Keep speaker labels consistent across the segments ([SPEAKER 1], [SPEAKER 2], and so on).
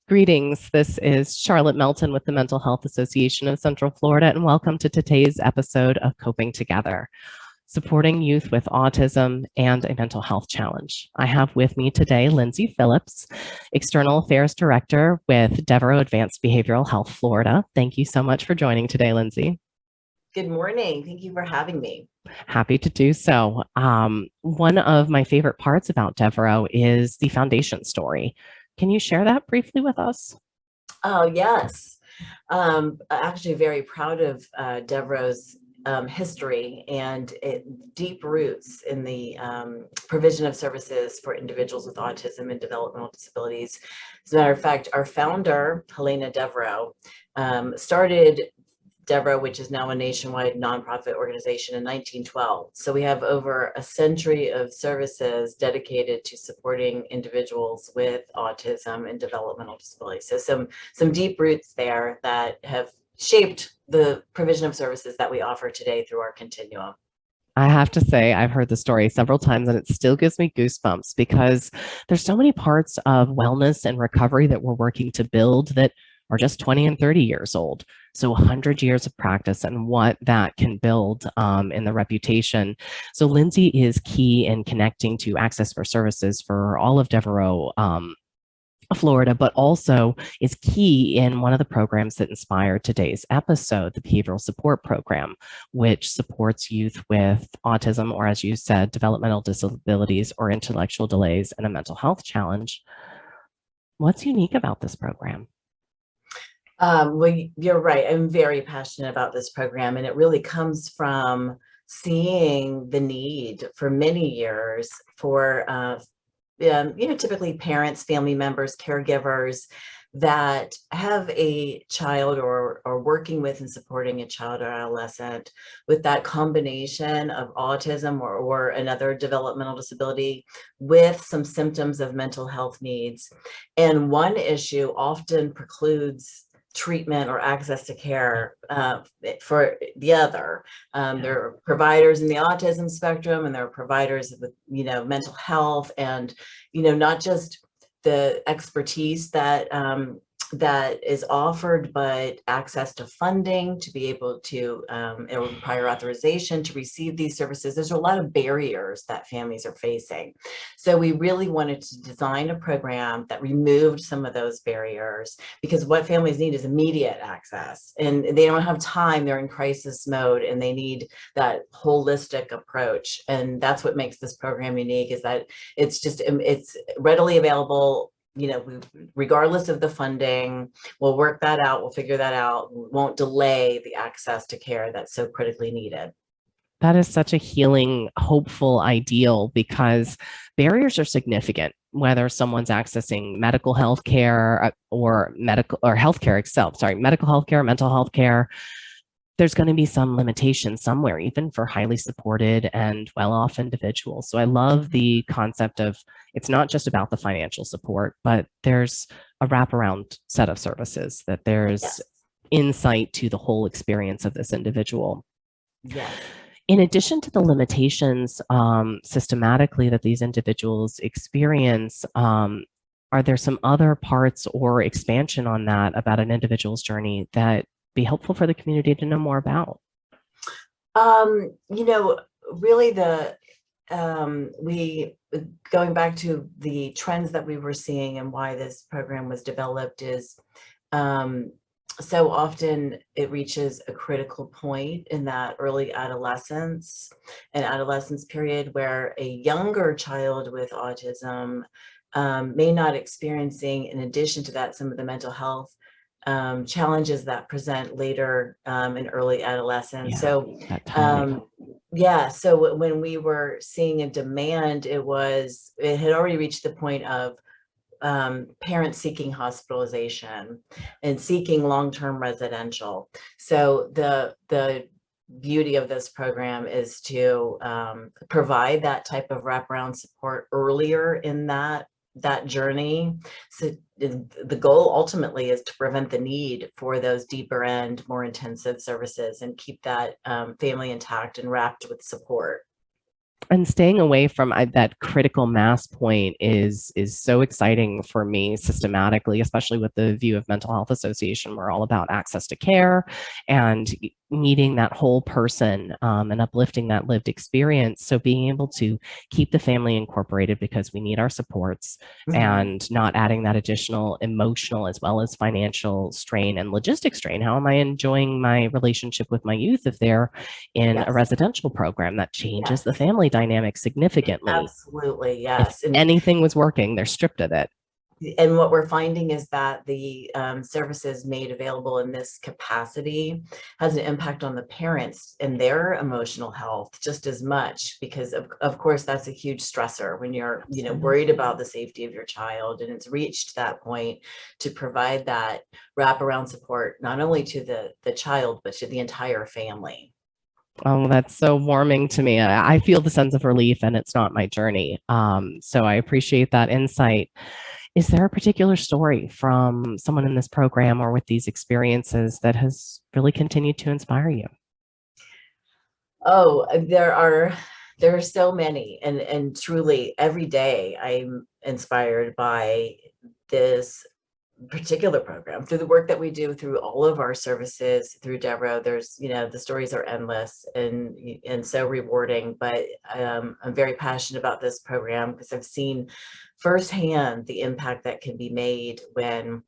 [SPEAKER 1] Greetings. This is Charlotte Melton with the Mental Health Association of Central Florida, and welcome to today's episode of Coping Together, supporting youth with autism and a mental health challenge. I have with me today Lindsey Phillips, External Affairs Director with Devereaux Advanced Behavioral Health Florida. Thank you so much for joining today, Lindsey.
[SPEAKER 2] Good morning. Thank you for having me.
[SPEAKER 1] Happy to do so. One of my favorite parts about Devereaux is the foundation story. Can you share that briefly with us?
[SPEAKER 2] Oh, yes. Actually very proud of Devereaux's history and deep roots in the provision of services for individuals with autism and developmental disabilities. As a matter of fact, our founder, Helena Devereaux, started Devereaux, which is now a nationwide nonprofit organization, in 1912. So we have over a century of services dedicated to supporting individuals with autism and developmental disabilities. So some deep roots there that have shaped the provision of services that we offer today through our continuum.
[SPEAKER 1] I have to say, I've heard the story several times and it still gives me goosebumps because there's so many parts of wellness and recovery that we're working to build that are just 20 and 30 years old. So 100 years of practice and what that can build in the reputation. So Lindsey is key in connecting to access for services for all of Devereaux, Florida, but also is key in one of the programs that inspired today's episode, the Behavioral Support Program, which supports youth with autism, or as you said, developmental disabilities or intellectual delays and a mental health challenge. What's unique about this program?
[SPEAKER 2] Well, you're right. I'm very passionate about this program, and it really comes from seeing the need for many years for typically parents, family members, caregivers that have a child or working with and supporting a child or adolescent with that combination of autism or another developmental disability with some symptoms of mental health needs. And one issue often precludes treatment or access to care for the other. There are providers in the autism spectrum, and there are providers with, mental health, and, not just the expertise that that is offered, but access to funding to be able to, or prior authorization to receive these services. There's a lot of barriers that families are facing. So we really wanted to design a program that removed some of those barriers, because what families need is immediate access, and they don't have time. They're in crisis mode and they need that holistic approach. And that's what makes this program unique, is that it's readily available. Regardless of the funding, we'll work that out. We'll figure that out. We won't delay the access to care that's so critically needed.
[SPEAKER 1] That is such a healing, hopeful ideal, because barriers are significant, whether someone's accessing medical health care or health care itself, medical health care, mental health care. There's going to be some limitations somewhere, even for highly supported and well-off individuals. So I love the concept of, it's not just about the financial support, but there's a wraparound set of services, that there's
[SPEAKER 2] Yes.
[SPEAKER 1] insight to the whole experience of this individual.
[SPEAKER 2] Yes.
[SPEAKER 1] In addition to the limitations systematically that these individuals experience, are there some other parts or expansion on that about an individual's journey that be helpful for the community to know more about?
[SPEAKER 2] Really going back to the trends that we were seeing and why this program was developed is, so often it reaches a critical point in that early adolescence and adolescence period, where a younger child with autism may not experiencing, in addition to that, some of the mental health challenges that present later in early adolescence.
[SPEAKER 1] Yeah,
[SPEAKER 2] So, so when we were seeing a demand, it had already reached the point of parents seeking hospitalization and seeking long-term residential. So the beauty of this program is to provide that type of wraparound support earlier in that journey. So the goal ultimately is to prevent the need for those deeper end, more intensive services, and keep that family intact and wrapped with support.
[SPEAKER 1] And staying away from that critical mass point is so exciting for me systematically, especially with the View of Mental Health Association. We're all about access to care and meeting that whole person and uplifting that lived experience. So being able to keep the family incorporated because we need our supports and not adding that additional emotional as well as financial strain and logistic strain. How am I enjoying my relationship with my youth if they're in a residential program? That changes the family dynamic significantly.
[SPEAKER 2] Absolutely,
[SPEAKER 1] If
[SPEAKER 2] yes.
[SPEAKER 1] anything was working, they're stripped of it.
[SPEAKER 2] And what we're finding is that the services made available in this capacity has an impact on the parents and their emotional health just as much, because of course that's a huge stressor when you're worried about the safety of your child, and it's reached that point to provide that wraparound support not only to the child but to the entire family.
[SPEAKER 1] Oh, that's so warming to me. I feel the sense of relief, and it's not my journey. So I appreciate that insight. Is there a particular story from someone in this program or with these experiences that has really continued to inspire you?
[SPEAKER 2] Oh, there are so many, and truly every day I'm inspired by this particular program through the work that we do through all of our services through Deborah. There's, the stories are endless and so rewarding, but I'm very passionate about this program because I've seen firsthand the impact that can be made when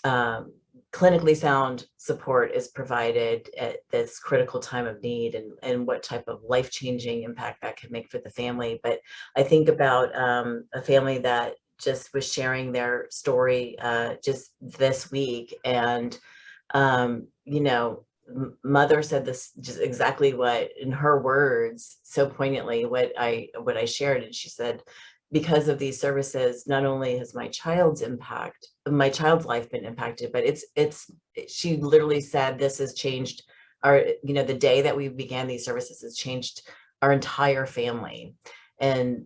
[SPEAKER 2] clinically sound support is provided at this critical time of need, and what type of life-changing impact that can make for the family. But I think about a family that just was sharing their story just this week, and mother said this just exactly what, in her words, so poignantly, what I shared. And she said, because of these services, not only has my child's life been impacted, but she literally said, this has changed our, the day that we began these services has changed our entire family, and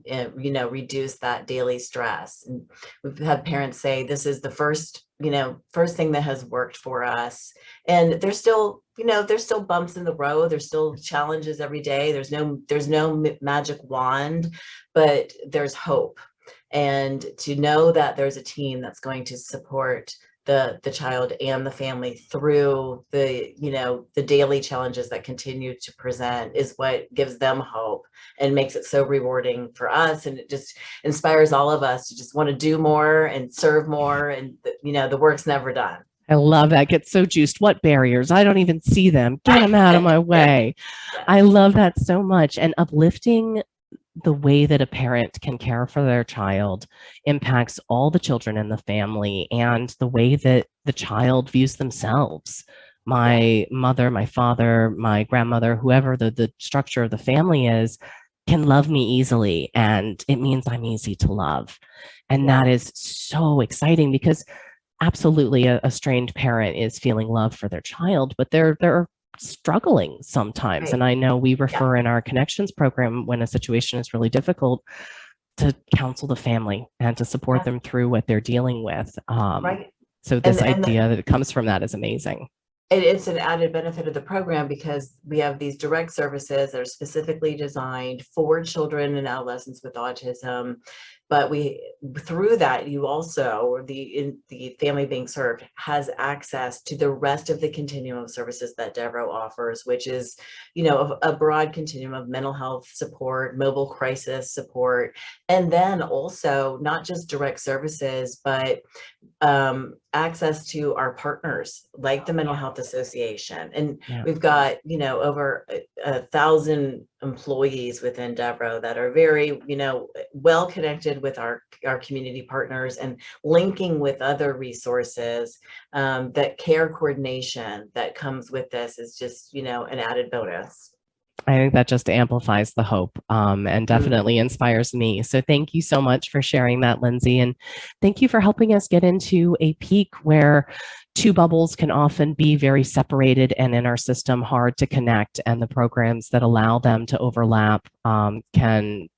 [SPEAKER 2] reduce that daily stress. And we've had parents say, this is the first thing that has worked for us. And there's still bumps in the road. There's still challenges every day. There's no magic wand, but there's hope. And to know that there's a team that's going to support the child and the family through the daily challenges that continue to present is what gives them hope and makes it so rewarding for us. And it just inspires all of us to just want to do more and serve more. And the work's never done.
[SPEAKER 1] I love that. Get so juiced. What barriers? I don't even see them. Get them out of my way. Yeah. I love that so much. And uplifting the way that a parent can care for their child impacts all the children in the family and the way that the child views themselves. My mother, my father, my grandmother, whoever the structure of the family is, can love me easily, and it means I'm easy to love. And that is so exciting, because absolutely a strained parent is feeling love for their child, but they're struggling sometimes. Right. And I know we refer in our connections program, when a situation is really difficult, to counsel the family and to support them through what they're dealing with. So this idea that it comes from that is amazing.
[SPEAKER 2] It's an added benefit of the program, because we have these direct services that are specifically designed for children and adolescents with autism. But through that, you also, or the family being served, has access to the rest of the continuum of services that Deborah offers, which is, a broad continuum of mental health support, mobile crisis support, and then also not just direct services, but access to our partners like the Mental Health Association. And we've got, over 1,000 employees within Deborah that are very, well connected with our community partners, and linking with other resources. That care coordination that comes with this is just, an added bonus.
[SPEAKER 1] I think that just amplifies the hope and definitely inspires me. So thank you so much for sharing that, Lindsey. And thank you for helping us get into a peak where two bubbles can often be very separated and in our system hard to connect. And the programs that allow them to overlap can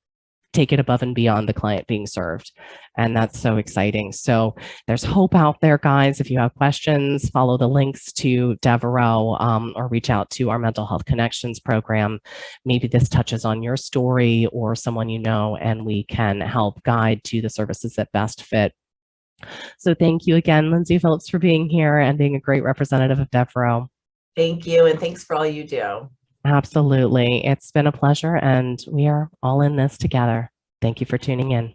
[SPEAKER 1] take it above and beyond the client being served. And that's so exciting. So there's hope out there, guys. If you have questions, follow the links to Devereaux or reach out to our Mental Health Connections program. Maybe this touches on your story or someone you know, and we can help guide to the services that best fit. So thank you again, Lindsey Phillips, for being here and being a great representative of Devereaux.
[SPEAKER 2] Thank you, and thanks for all you do.
[SPEAKER 1] Absolutely. It's been a pleasure, and we are all in this together. Thank you for tuning in.